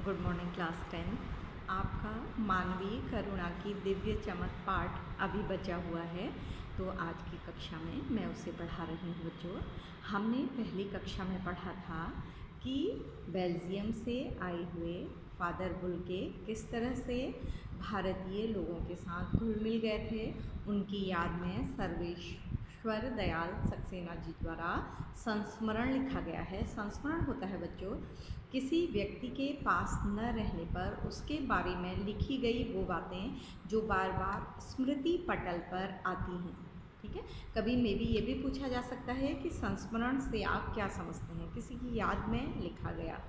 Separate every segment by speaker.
Speaker 1: Good morning class 10। आपका मानवीय करुणा की दिव्य चमक पाठ अभी बचा हुआ है, तो आज की कक्षा में मैं उसे पढ़ा रही हूँ बच्चों। हमने पहली कक्षा में पढ़ा था कि बेल्जियम से आए हुए फादर बुल्के किस तरह से भारतीय लोगों के साथ घुल मिल गए थे। उनकी याद में सर्वेश्वर दयाल सक्सेना जी द्वारा संस्मरण लिखा गया है। संस्मरण होता है बच्चों किसी व्यक्ति के पास न रहने पर उसके बारे में लिखी गई वो बातें जो बार बार स्मृति पटल पर आती हैं। ठीक है, कभी मे भी ये भी पूछा जा सकता है कि संस्मरण से आप क्या समझते हैं, किसी की याद में लिखा गया।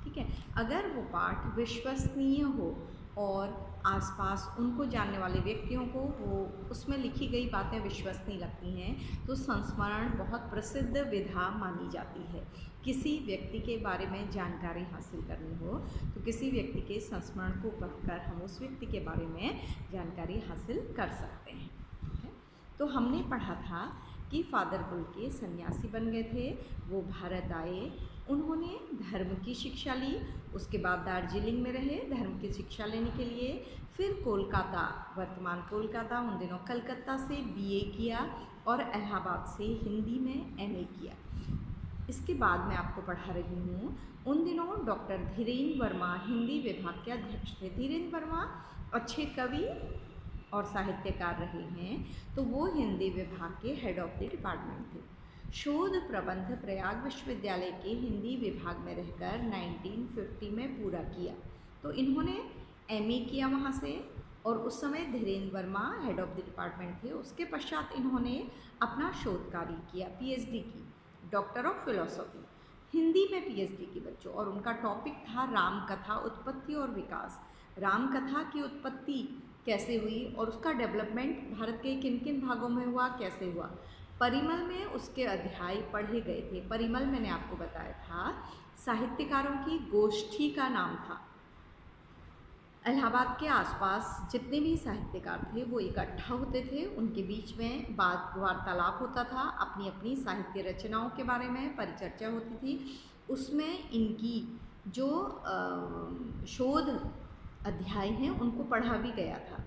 Speaker 1: ठीक है, अगर वो पाठ विश्वसनीय हो और आसपास उनको जानने वाले व्यक्तियों को वो उसमें लिखी गई बातें विश्वसनीय लगती हैं, तो संस्मरण बहुत प्रसिद्ध विधा मानी जाती है। किसी व्यक्ति के बारे में जानकारी हासिल करनी हो तो किसी व्यक्ति के संस्मरण को पढ़कर हम उस व्यक्ति के बारे में जानकारी हासिल कर सकते हैं। ठीक है, तो हमने पढ़ा था कि फादर बुल्के सन्यासी बन गए थे। वो भारत आए, उन्होंने धर्म की शिक्षा ली, उसके बाद दार्जिलिंग में रहे धर्म की शिक्षा लेने के लिए। फिर कोलकाता, वर्तमान कोलकाता, उन दिनों कलकत्ता से बीए किया और इलाहाबाद से हिंदी में एमए किया। इसके बाद मैं आपको पढ़ा रही हूँ, उन दिनों डॉक्टर धीरेन्द्र वर्मा हिंदी विभाग के अध्यक्ष थे। धीरेन्द्र वर्मा अच्छे कवि और साहित्यकार रहे हैं, तो वो हिंदी विभाग के हेड ऑफ द डिपार्टमेंट थे। शोध प्रबंध प्रयाग विश्वविद्यालय के हिंदी विभाग में रहकर 1950 में पूरा किया। तो इन्होंने एमए किया वहाँ से, और उस समय Dhirendra Verma head of the department थे। उसके पश्चात इन्होंने अपना शोध कार्य किया, पीएचडी की, डॉक्टर ऑफ फिलोसॉफी, हिंदी में पीएचडी की बच्चों। और उनका टॉपिक था राम कथा उत्पत्ति और विकास। राम कथा की उत्पत्ति कैसे हुई और उसका डेवलपमेंट भारत के किन किन भागों में हुआ, कैसे हुआ। परिमल में उसके अध्याय पढ़े गए थे। परिमल मैंने आपको बताया था साहित्यकारों की गोष्ठी का नाम था। इलाहाबाद के आसपास जितने भी साहित्यकार थे वो इकट्ठा होते थे, उनके बीच में बात वार्तालाप होता था, अपनी अपनी साहित्य रचनाओं के बारे में परिचर्चा होती थी। उसमें इनकी जो शोध अध्याय हैं उनको पढ़ा भी गया था।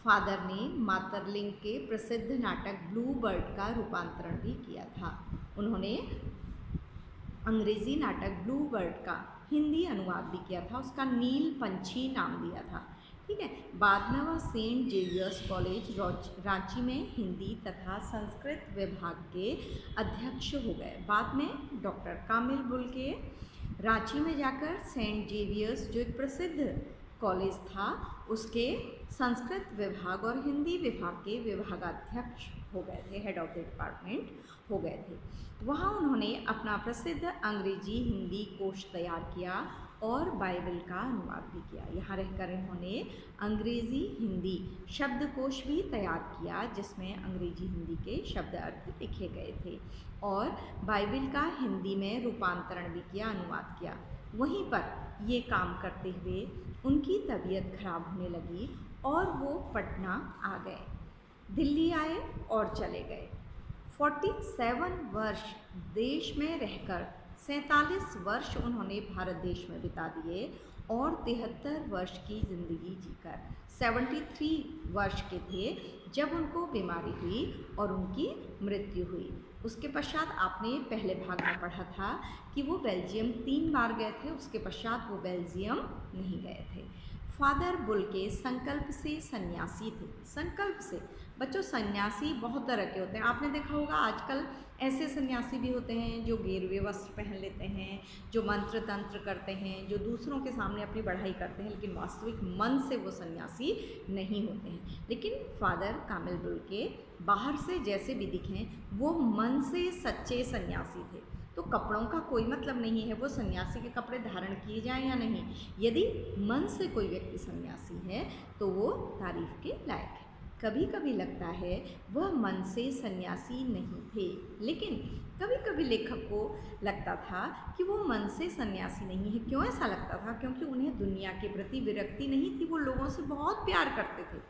Speaker 1: फादर ने मातरलिंग के प्रसिद्ध नाटक ब्लू बर्ड का रूपांतरण भी किया था। उन्होंने अंग्रेजी नाटक ब्लू बर्ड का हिंदी अनुवाद भी किया था, उसका नील पंछी नाम दिया था। ठीक है, बाद में वह सेंट जेवियर्स कॉलेज रांची में हिंदी तथा संस्कृत विभाग के अध्यक्ष हो गए। बाद में डॉक्टर कामिल बुल्के रांची में जाकर सेंट जेवियर्स जो एक प्रसिद्ध कॉलेज था उसके संस्कृत विभाग और हिंदी विभाग के विभागाध्यक्ष हो गए थे, हेड ऑफ द डिपार्टमेंट हो गए थे। वहाँ उन्होंने अपना प्रसिद्ध अंग्रेजी हिंदी कोश तैयार किया और बाइबल का अनुवाद भी किया। यहाँ रहकर इन्होंने अंग्रेजी हिंदी शब्दकोश भी तैयार किया जिसमें अंग्रेजी हिंदी के शब्द अर्थ लिखे गए थे, और बाइबल का हिंदी में रूपांतरण भी किया, अनुवाद किया। वहीं पर ये काम करते हुए उनकी तबीयत खराब होने लगी और वो पटना आ गए, दिल्ली आए और चले गए। 47 वर्ष देश में रहकर 47 वर्ष उन्होंने भारत देश में बिता दिए और 73 वर्ष की ज़िंदगी जीकर 73 वर्ष के थे जब उनको बीमारी हुई और उनकी मृत्यु हुई। उसके पश्चात आपने पहले भाग में पढ़ा था कि वो बेल्जियम 3 बार गए थे, उसके पश्चात वो बेल्जियम नहीं गए थे। फादर बुल्के संकल्प से सन्यासी थे। संकल्प से बच्चों, सन्यासी बहुत तरह के होते हैं। आपने देखा होगा आजकल ऐसे सन्यासी भी होते हैं जो गेरुए वस्त्र पहन लेते हैं, जो मंत्र तंत्र करते हैं, जो दूसरों के सामने अपनी बढ़ाई करते हैं, लेकिन वास्तविक मन से वो सन्यासी नहीं होते हैं। लेकिन फादर कामिल बुल्के बाहर से जैसे भी दिखें वो मन से सच्चे सन्यासी थे। तो कपड़ों का कोई मतलब नहीं है वो सन्यासी के कपड़े धारण किए जाएं या नहीं। यदि मन से कोई व्यक्ति सन्यासी है तो वो तारीफ के लायक है। कभी कभी लगता है वह मन से सन्यासी नहीं थे, लेकिन कभी कभी लेखक को लगता था कि वो मन से सन्यासी नहीं है। क्यों ऐसा लगता था? क्योंकि उन्हें दुनिया के प्रति विरक्ति नहीं थी, वो लोगों से बहुत प्यार करते थे।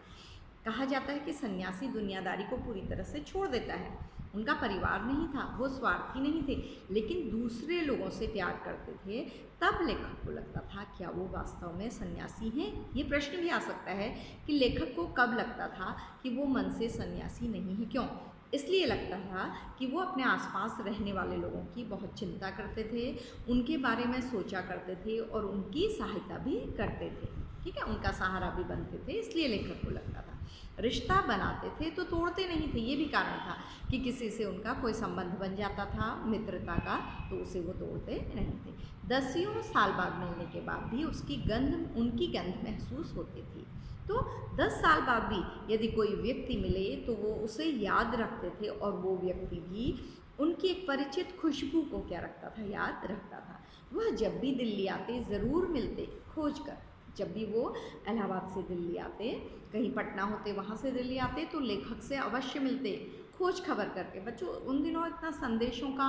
Speaker 1: कहा जाता है कि सन्यासी दुनियादारी को पूरी तरह से छोड़ देता है। उनका परिवार नहीं था, वो स्वार्थी नहीं थे, लेकिन दूसरे लोगों से प्यार करते थे। तब लेखक को लगता था क्या वो वास्तव में सन्यासी हैं? ये प्रश्न भी आ सकता है कि लेखक को कब लगता था कि वो मन से सन्यासी नहीं है। क्यों? इसलिए लगता था कि वो अपने आसपास रहने वाले लोगों की बहुत चिंता करते थे, उनके बारे में सोचा करते थे और उनकी सहायता भी करते थे। ठीक है, उनका सहारा भी बनते थे, इसलिए लेखक को लगता था। रिश्ता बनाते थे तो तोड़ते नहीं थे, ये भी कारण था कि किसी से उनका कोई संबंध बन जाता था मित्रता का, तो उसे वो तोड़ते नहीं थे। दसियों साल बाद मिलने के बाद भी उनकी गंध महसूस होती थी। तो 10 साल बाद भी यदि कोई व्यक्ति मिले तो वो उसे याद रखते थे, और वो व्यक्ति भी उनकी एक परिचित खुशबू को क्या रखता था, याद रखता था। वह जब भी दिल्ली आते ज़रूर मिलते, खोज कर। जब भी वो इलाहाबाद से दिल्ली आते, कहीं पटना होते, वहाँ से दिल्ली आते, तो लेखक से अवश्य मिलते, खोज खबर करके। बच्चों, उन दिनों इतना संदेशों का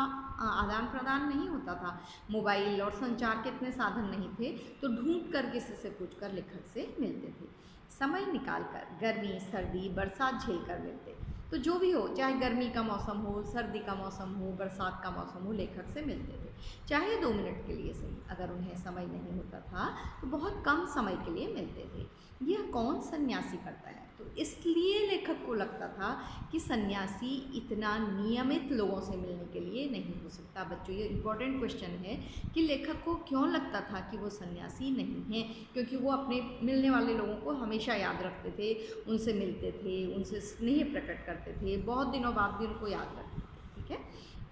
Speaker 1: आदान प्रदान नहीं होता था, मोबाइल और संचार के इतने साधन नहीं थे, तो ढूंढ कर किसी से पूछ कर लेखक से मिलते थे। समय निकाल कर गर्मी, सर्दी, बरसात झेल कर मिलते। तो जो भी हो, चाहे गर्मी का मौसम हो, सर्दी का मौसम हो, बरसात का मौसम हो, लेखक से मिलते थे। चाहे 2 मिनट के लिए सही, अगर उन्हें समय नहीं होता था तो बहुत कम समय के लिए मिलते थे। यह कौन सन्यासी करता है? तो इसलिए लेखक को लगता था कि सन्यासी इतना नियमित लोगों से मिलने के लिए नहीं हो सकता। बच्चों, ये इम्पोर्टेंट क्वेश्चन है कि लेखक को क्यों लगता था कि वो सन्यासी नहीं है? क्योंकि वो अपने मिलने वाले लोगों को हमेशा याद रखते थे, उनसे मिलते थे, उनसे स्नेह प्रकट करते थे, बहुत दिनों बाद भी उनको याद रखते थे। ठीक है,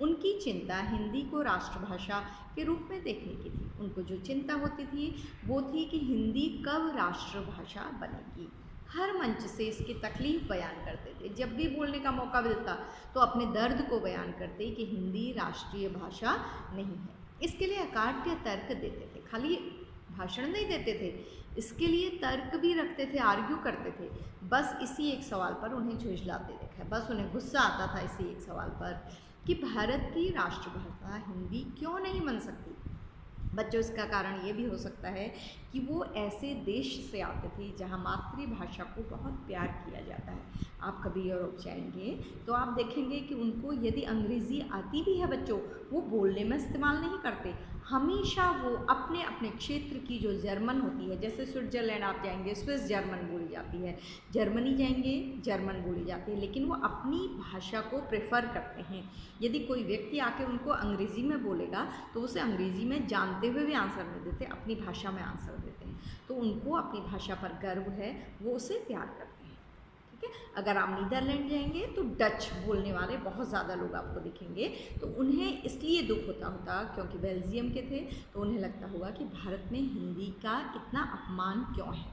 Speaker 1: उनकी चिंता हिंदी को राष्ट्रभाषा के रूप में देखने की थी। उनको जो चिंता होती थी वो थी कि हिंदी कब राष्ट्रभाषा बनेगी। हर मंच से इसकी तकलीफ बयान करते थे, जब भी बोलने का मौका मिलता तो अपने दर्द को बयान करते कि हिंदी राष्ट्रीय भाषा नहीं है। इसके लिए अकाट्य तर्क देते थे, खाली भाषण नहीं देते थे, इसके लिए तर्क भी रखते थे, आर्ग्यू करते थे। बस इसी एक सवाल पर उन्हें झुंझलाते देखा है, बस उन्हें गुस्सा आता था इसी एक सवाल पर कि भारत की राष्ट्रभाषा हिंदी क्यों नहीं बन सकती। बच्चों, इसका कारण ये भी हो सकता है कि वो ऐसे देश से आते थे जहाँ मातृभाषा को बहुत प्यार किया जाता है। आप कभी यूरोप जाएंगे तो आप देखेंगे कि उनको यदि अंग्रेज़ी आती भी है बच्चों, वो बोलने में इस्तेमाल नहीं करते, हमेशा वो अपने अपने क्षेत्र की जो जर्मन होती है, जैसे स्विट्ज़रलैंड आप जाएंगे स्विस जर्मन बोली जाती है, जर्मनी जाएंगे जर्मन बोली जाती है, लेकिन वो अपनी भाषा को प्रेफर करते हैं। यदि कोई व्यक्ति आके उनको अंग्रेज़ी में बोलेगा तो उसे अंग्रेज़ी में जानते हुए भी आंसर नहीं देते, अपनी भाषा में आंसर देते हैं। तो उनको अपनी भाषा पर गर्व है, वो उसे प्यार करते हैं। ठीक है, अगर आप नीदरलैंड जाएंगे तो डच बोलने वाले बहुत ज़्यादा लोग आपको दिखेंगे, तो उन्हें इसलिए दुख होता क्योंकि बेल्जियम के थे, तो उन्हें लगता होगा कि भारत में हिंदी का इतना अपमान क्यों है,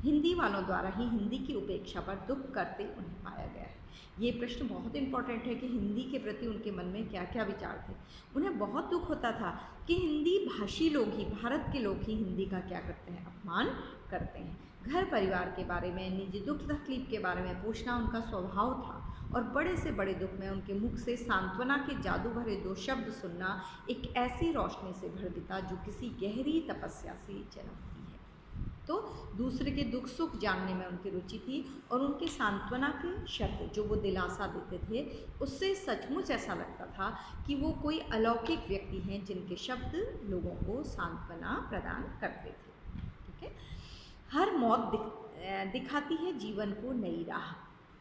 Speaker 1: हिंदी वालों द्वारा ही हिंदी की उपेक्षा पर दुख करते उन्हें पाया गया है। ये प्रश्न बहुत इंपॉर्टेंट है कि हिंदी के प्रति उनके मन में क्या क्या विचार थे। उन्हें बहुत दुख होता था कि हिंदी भाषी लोग ही, भारत के लोग ही हिंदी का क्या करते हैं, अपमान करते हैं। घर परिवार के बारे में, निजी दुख तकलीफ के बारे में पूछना उनका स्वभाव था, और बड़े से बड़े दुख में उनके मुख से सांत्वना के जादू भरे 2 शब्द सुनना एक ऐसी रोशनी से भर देता जो किसी गहरी तपस्या से जन्मती है। तो दूसरे के दुख सुख जानने में उनकी रुचि थी, और उनके सांत्वना के शब्द जो वो दिलासा देते थे, उससे सचमुच ऐसा लगता था कि वो कोई अलौकिक व्यक्ति हैं जिनके शब्द लोगों को सांत्वना प्रदान करते थे। ठीक है, हर मौत दिखाती है जीवन को नई राह।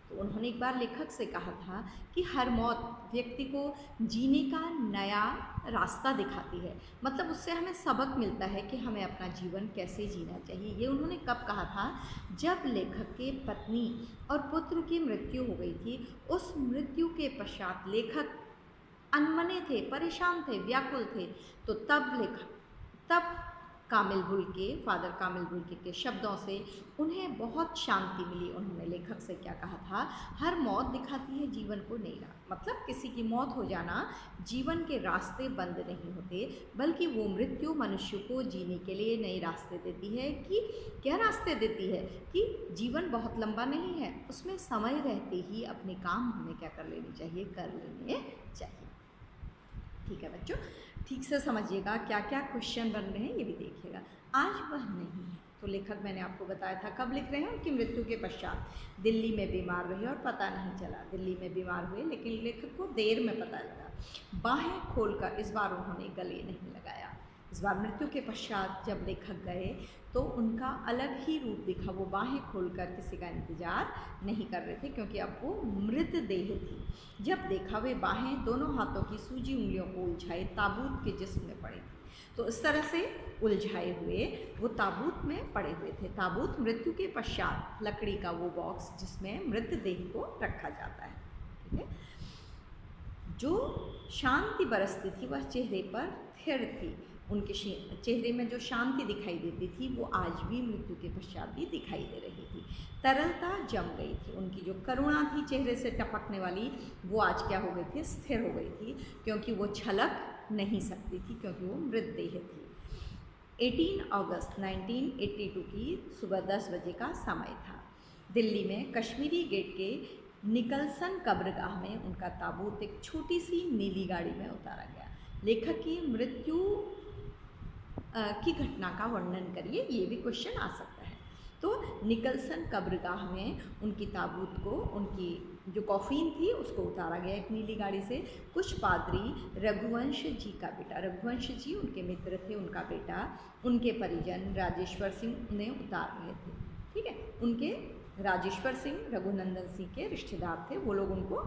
Speaker 1: तो उन्होंने एक बार लेखक से कहा था कि हर मौत व्यक्ति को जीने का नया रास्ता दिखाती है, मतलब उससे हमें सबक मिलता है कि हमें अपना जीवन कैसे जीना चाहिए। ये उन्होंने कब कहा था? जब लेखक के पत्नी और पुत्र की मृत्यु हो गई थी। उस मृत्यु के पश्चात लेखक अनमने थे, परेशान थे, व्याकुल थे। तो तब कामिल बुल्के, फादर कामिल बुल्के के शब्दों से उन्हें बहुत शांति मिली। उन्होंने लेखक से क्या कहा था? हर मौत दिखाती है जीवन को नई राह, मतलब किसी की मौत हो जाना जीवन के रास्ते बंद नहीं होते, बल्कि वो मृत्यु मनुष्य को जीने के लिए नए रास्ते देती है। कि क्या रास्ते देती है? कि जीवन बहुत लंबा नहीं है, उसमें समय रहते ही अपने काम हमें क्या कर लेने चाहिए, कर लेने चाहिए। ठीक है बच्चों, ठीक से समझिएगा क्या क्या क्वेश्चन बन रहे हैं, ये भी देखिएगा। आज वह नहीं है तो लेखक मैंने आपको बताया था कब लिख रहे हैं, उनकी मृत्यु के पश्चात। दिल्ली में बीमार रहे और पता नहीं चला, दिल्ली में बीमार हुए लेकिन लेखक को देर में पता लगा। बाहें खोलकर इस बार उन्होंने गले नहीं लगाया। इस बार मृत्यु के पश्चात जब लेखक गए तो उनका अलग ही रूप दिखा। वो बाहें खोलकर किसी का इंतजार नहीं कर रहे थे क्योंकि अब वो मृतदेह थी। जब देखा वे बाहें दोनों हाथों की सूजी उंगलियों को उलझाए ताबूत के जिस्म में पड़े थे। तो इस तरह से उलझाए हुए वो ताबूत में पड़े हुए थे। ताबूत मृत्यु के पश्चात लकड़ी का वो बॉक्स जिसमें मृतदेह को रखा जाता है। ठीक है, जो शांति बरसती थी वह चेहरे पर स्थिर थी। उनके चेहरे में जो शांति दिखाई देती थी वो आज भी मृत्यु के पश्चात भी दिखाई दे रही थी। तरलता जम गई थी, उनकी जो करुणा थी चेहरे से टपकने वाली वो आज क्या हो गई थी, स्थिर हो गई थी, क्योंकि वो छलक नहीं सकती थी क्योंकि वो मृतदेह थी। 18 अगस्त 1982 की सुबह 10 बजे का समय था। दिल्ली में कश्मीरी गेट के निकलसन कब्रगाह में उनका ताबूत एक छोटी सी नीली गाड़ी में उतारा गया। लेखक की मृत्यु की घटना का वर्णन करिए, ये भी क्वेश्चन आ सकता है। तो निकलसन कब्रगाह में उनकी ताबूत को, उनकी जो कॉफिन थी उसको उतारा गया एक नीली गाड़ी से। कुछ पादरी रघुवंश जी का बेटा, रघुवंश जी उनके मित्र थे, उनका बेटा, उनके परिजन राजेश्वर सिंह ने उतार रहे थे। ठीक है, उनके राजेश्वर सिंह रघुनंदन सिंह के रिश्तेदार थे, वो लोग उनको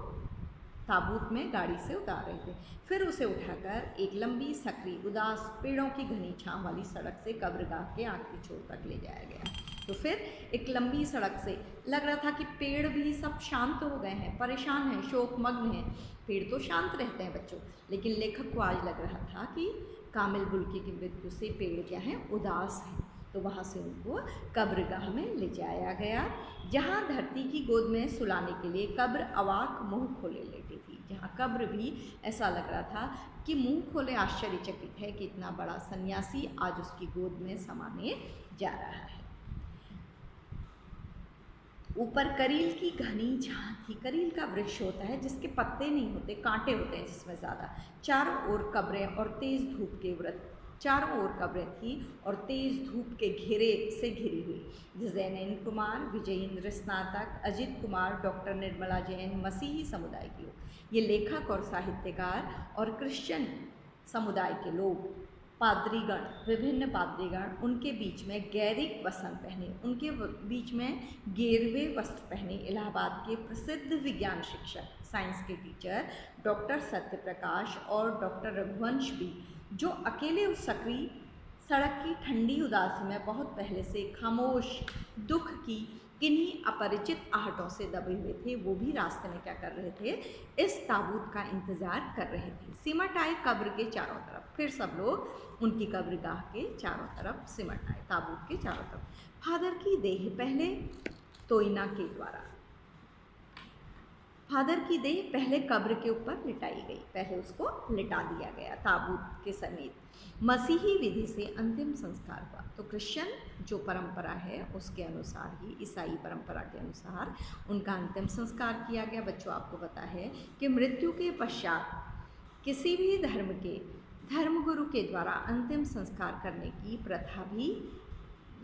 Speaker 1: ताबूत में गाड़ी से उतार रहे थे। फिर उसे उठाकर एक लंबी सकरी उदास पेड़ों की घनी छांव वाली सड़क से कब्रगाह के आखिरी छोर तक ले जाया गया। तो फिर एक लंबी सड़क से लग रहा था कि पेड़ भी सब शांत हो गए हैं, परेशान हैं, शोकमग्न हैं। पेड़ तो शांत रहते हैं बच्चों, लेकिन लेखक को आज लग रहा था कि कामिल बुल्के की मृत्यु से पेड़ क्या हैं, उदास हैं। तो वहाँ से उनको कब्रगाह में ले जाया गया, जहाँ धरती की गोद में सुलाने के लिए कब्र अवाक मुंह खोले लेटी थी। जहाँ कब्र भी ऐसा लग रहा था कि मुंह खोले आश्चर्यचकित है कि इतना बड़ा सन्यासी आज उसकी गोद में समाने जा रहा है। ऊपर करील की घनी छां थी। करील का वृक्ष होता है जिसके पत्ते नहीं होते, कांटे होते हैं जिसमें ज़्यादा। चारों ओर कब्रें और तेज़ धूप के व्रत, चारों ओर कब्रें थी और तेज़ धूप के घेरे से घिरी हुई। जैन कुमार, विजयेंद्र स्नातक, अजित कुमार, डॉक्टर निर्मला जैन, मसीही समुदाय के लोग, ये लेखक और साहित्यकार और क्रिश्चियन समुदाय के लोग, पादरीगण, विभिन्न पादरीगण, उनके बीच में गैरिक वस्त्र पहने, उनके बीच में गेरवे वस्त्र पहने इलाहाबाद के प्रसिद्ध विज्ञान शिक्षक, साइंस के टीचर डॉक्टर सत्यप्रकाश और डॉक्टर रघुवंश भी, जो अकेले उस सकरी सड़क की ठंडी उदासी में बहुत पहले से खामोश दुख की किन्हीं अपरिचित आहटों से दबे हुए थे, वो भी रास्ते में क्या कर रहे थे, इस ताबूत का इंतज़ार कर रहे थे। सिमट आए कब्र के चारों तरफ, फिर सब लोग उनकी कब्रगाह के चारों तरफ सिमट आए, ताबूत के चारों तरफ। फादर की देह पहले तोयना के द्वारा, फादर की देह पहले कब्र के ऊपर लिटाई गई, पहले उसको लिटा दिया गया ताबूत के समेत। मसीही विधि से अंतिम संस्कार हुआ। तो क्रिश्चियन जो परंपरा है उसके अनुसार ही, ईसाई परंपरा के अनुसार उनका अंतिम संस्कार किया गया। बच्चों, आपको पता है कि मृत्यु के पश्चात किसी भी धर्म के धर्मगुरु के द्वारा अंतिम संस्कार करने की प्रथा भी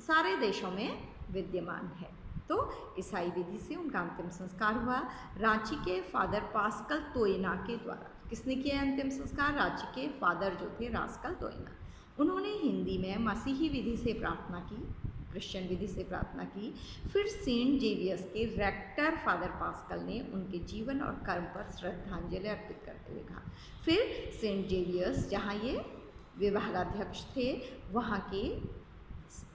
Speaker 1: सारे देशों में विद्यमान है। तो ईसाई विधि से उनका अंतिम संस्कार हुआ रांची के फादर पास्कल तोयना के द्वारा। किसने किया अंतिम संस्कार? रांची के फादर जो थे रास्कल तोयना। उन्होंने हिंदी में मसीही विधि से प्रार्थना की, क्रिश्चियन विधि से प्रार्थना की। फिर सेंट जेवियर्स के रेक्टर फादर पास्कल ने उनके जीवन और कर्म पर श्रद्धांजलि अर्पित करते हुए कहा। फिर सेंट जेवियर्स, जहाँ ये विभागाध्यक्ष थे, वहाँ के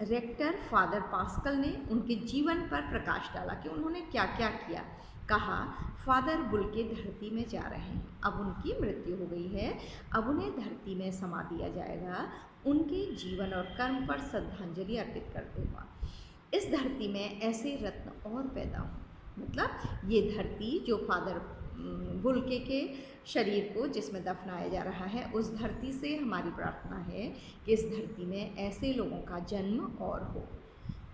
Speaker 1: रेक्टर फादर पास्कल ने उनके जीवन पर प्रकाश डाला कि उन्होंने क्या क्या किया। कहा, फादर बुल्के धरती में जा रहे हैं, अब उनकी मृत्यु हो गई है, अब उन्हें धरती में समा दिया जाएगा। उनके जीवन और कर्म पर श्रद्धांजलि अर्पित करते हुआ इस धरती में ऐसे रत्न और पैदा हों। मतलब ये धरती जो फादर बुल्के के शरीर को जिसमें दफनाया जा रहा है, उस धरती से हमारी प्रार्थना है कि इस धरती में ऐसे लोगों का जन्म और हो।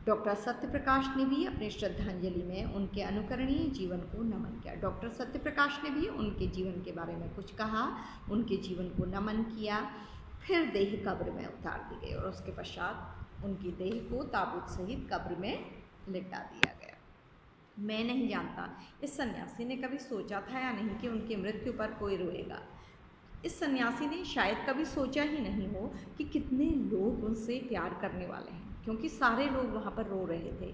Speaker 1: डॉक्टर सत्यप्रकाश ने भी अपनी श्रद्धांजलि में उनके अनुकरणीय जीवन को नमन किया। डॉक्टर सत्यप्रकाश ने भी उनके जीवन के बारे में कुछ कहा, उनके जीवन को नमन किया। फिर देह कब्र में उतार दी गई और उसके पश्चात उनकी देह को ताबूत सहित कब्र में लिटा दिया गया। मैं नहीं जानता इस सन्यासी ने कभी सोचा था या नहीं कि उनकी मृत्यु पर कोई रोएगा। इस सन्यासी ने शायद कभी सोचा ही नहीं हो कि कितने लोग उनसे प्यार करने वाले हैं, क्योंकि सारे लोग वहाँ पर रो रहे थे।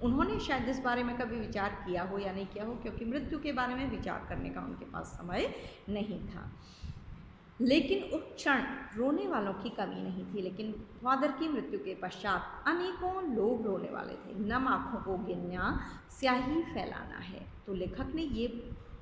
Speaker 1: उन्होंने शायद इस बारे में कभी विचार किया हो या नहीं किया हो, क्योंकि मृत्यु के बारे में विचार करने का उनके पास समय नहीं था। लेकिन उस क्षण रोने वालों की कमी नहीं थी। लेकिन फादर की मृत्यु के पश्चात अनेकों लोग रोने वाले थे। नम आँखों को गिनना स्याही फैलाना है। तो लेखक ने ये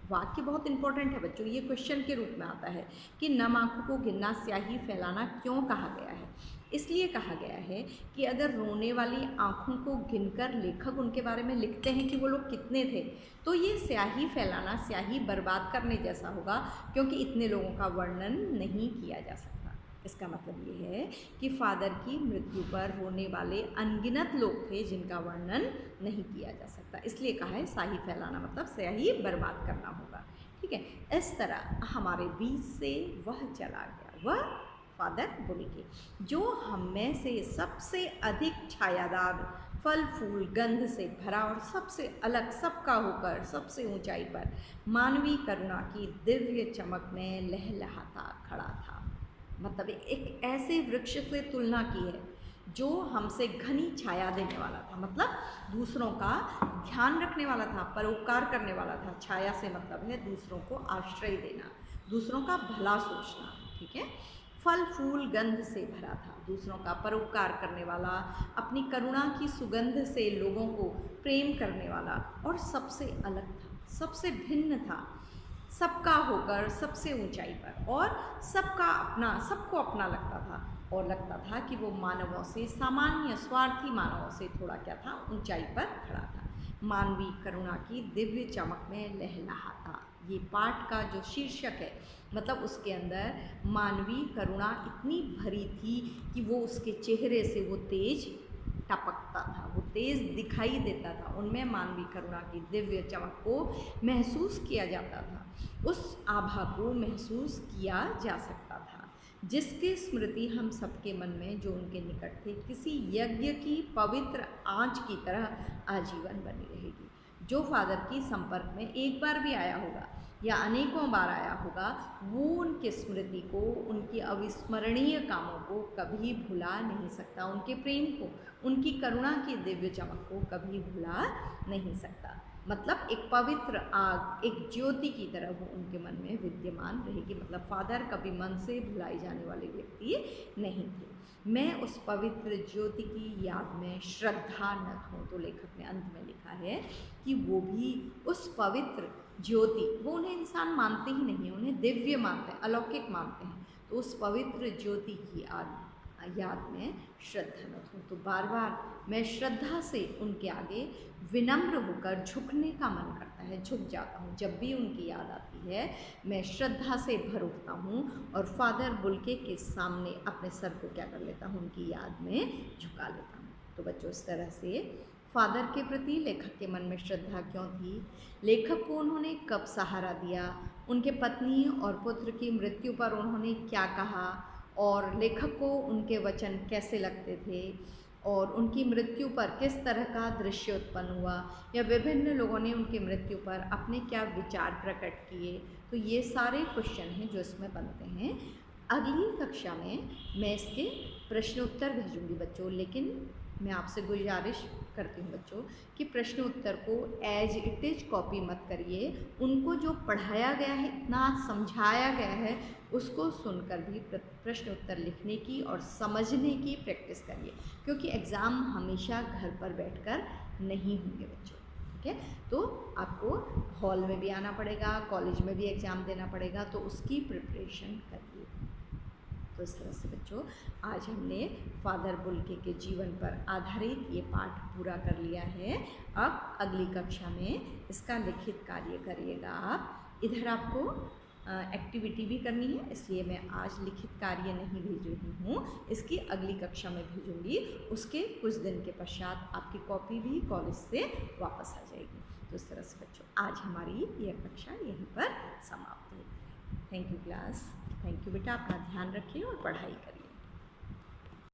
Speaker 1: वाक्य बहुत इंपॉर्टेंट है बच्चों, ये क्वेश्चन के रूप में आता है कि नम आँखों को गिनना स्याही फैलाना क्यों कहा गया है। इसलिए कहा गया है कि अगर रोने वाली आँखों को गिनकर लेखक उनके बारे में लिखते हैं कि वो लोग कितने थे, तो ये स्याही फैलाना, स्याही बर्बाद करने जैसा होगा, क्योंकि इतने लोगों का वर्णन नहीं किया जा सकता। इसका मतलब ये है कि फादर की मृत्यु पर रोने वाले अनगिनत लोग थे जिनका वर्णन नहीं किया जा सकता। इसलिए कहा है स्याही फैलाना मतलब स्याही बर्बाद करना होगा। ठीक है, इस तरह हमारे बीच से वह चला गया, वह फादर बुल्के, जो हम में से सबसे अधिक छायादार, फल फूल गंध से भरा और सबसे अलग, सबका होकर सबसे ऊंचाई पर मानवीय करुणा की दिव्य चमक में लहलहाता खड़ा था। मतलब एक ऐसे वृक्ष से तुलना की है जो हमसे घनी छाया देने वाला था, मतलब दूसरों का ध्यान रखने वाला था, परोपकार करने वाला था। छाया से मतलब है दूसरों को आश्रय देना, दूसरों का भला सोचना। ठीक है, फल फूल गंध से भरा था, दूसरों का परोपकार करने वाला, अपनी करुणा की सुगंध से लोगों को प्रेम करने वाला, और सबसे अलग था, सबसे भिन्न था, सबका होकर सबसे ऊंचाई पर, और सबका अपना, सबको अपना लगता था, और लगता था कि वो मानवों से, सामान्य स्वार्थी मानवों से थोड़ा क्या था, ऊंचाई पर खड़ा था। मानवीय करुणा की दिव्य चमक में लहलहाता, ये पाठ का जो शीर्षक है, मतलब उसके अंदर मानवीय करुणा इतनी भरी थी कि वो उसके चेहरे से वो तेज टपकता था, वो तेज दिखाई देता था, उनमें मानवीय करुणा की दिव्य चमक को महसूस किया जाता था, उस आभा को महसूस किया जा सकता था, जिसकी स्मृति हम सबके मन में जो उनके निकट थे किसी यज्ञ की पवित्र आँच की तरह आजीवन बनी रहेगी। जो फादर की संपर्क में एक बार भी आया होगा या अनेकों बार आया होगा, वो उनके स्मृति को, उनकी अविस्मरणीय कामों को कभी भुला नहीं सकता, उनके प्रेम को, उनकी करुणा की दिव्य चमक को कभी भुला नहीं सकता। मतलब एक पवित्र आग, एक ज्योति की तरह वो उनके मन में विद्यमान रहेगी। मतलब फादर कभी मन से भुलाई जाने वाले व्यक्ति नहीं थे। मैं उस पवित्र ज्योति की याद में श्रद्धा न हूँ। तो लेखक ने अंत में लिखा है कि वो भी उस पवित्र ज्योति, वो उन्हें इंसान मानते ही नहीं, उन्हें दिव्य मानते हैं, अलौकिक मानते हैं, तो उस पवित्र ज्योति की याद में श्रद्धा न हूँ। तो बार बार मैं श्रद्धा से उनके आगे विनम्र होकर झुकने का मन करता है, झुक जाता हूँ। जब भी उनकी याद आती है मैं श्रद्धा से भर उठता हूँ और फादर बुल्के के सामने अपने सर को क्या कर लेता हूँ, उनकी याद में झुका लेता हूँ। तो बच्चों, इस तरह से फादर के प्रति लेखक के मन में श्रद्धा क्यों थी, लेखक को उन्होंने कब सहारा दिया, उनके पत्नी और पुत्र की मृत्यु पर उन्होंने क्या कहा, और लेखक को उनके वचन कैसे लगते थे, और उनकी मृत्यु पर किस तरह का दृश्य उत्पन्न हुआ, या विभिन्न लोगों ने उनकी मृत्यु पर अपने क्या विचार प्रकट किए। तो ये सारे क्वेश्चन हैं जो इसमें बनते हैं। अगली कक्षा में मैं इसके प्रश्न उत्तर भेजूंगी बच्चों, लेकिन मैं आपसे गुजारिश करती हूँ बच्चों कि प्रश्न उत्तर को एज इट इज कॉपी मत करिए, उनको जो पढ़ाया गया है, इतना समझाया गया है, उसको सुनकर भी प्रश्न उत्तर लिखने की और समझने की प्रैक्टिस करिए, क्योंकि एग्ज़ाम हमेशा घर पर बैठकर नहीं होंगे बच्चों। ठीक है, तो आपको हॉल में भी आना पड़ेगा, कॉलेज में भी एग्ज़ाम देना पड़ेगा, तो उसकी प्रिपरेशन करिए। तो इस तरह से बच्चों, आज हमने फादर बुल्के के जीवन पर आधारित ये पाठ पूरा कर लिया है। अब अगली कक्षा में इसका लिखित कार्य करिएगा आप। इधर आपको एक्टिविटी भी करनी है, इसलिए मैं आज लिखित कार्य नहीं भेज रही हूँ, इसकी अगली कक्षा में भेजूँगी। उसके कुछ दिन के पश्चात आपकी कॉपी भी कॉलेज से वापस आ जाएगी। तो इस तरह से बच्चों, आज हमारी यह कक्षा यहीं पर समाप्त होती है। Thank you class, thank you बेटा, अपना ध्यान रखिए और पढ़ाई करिए।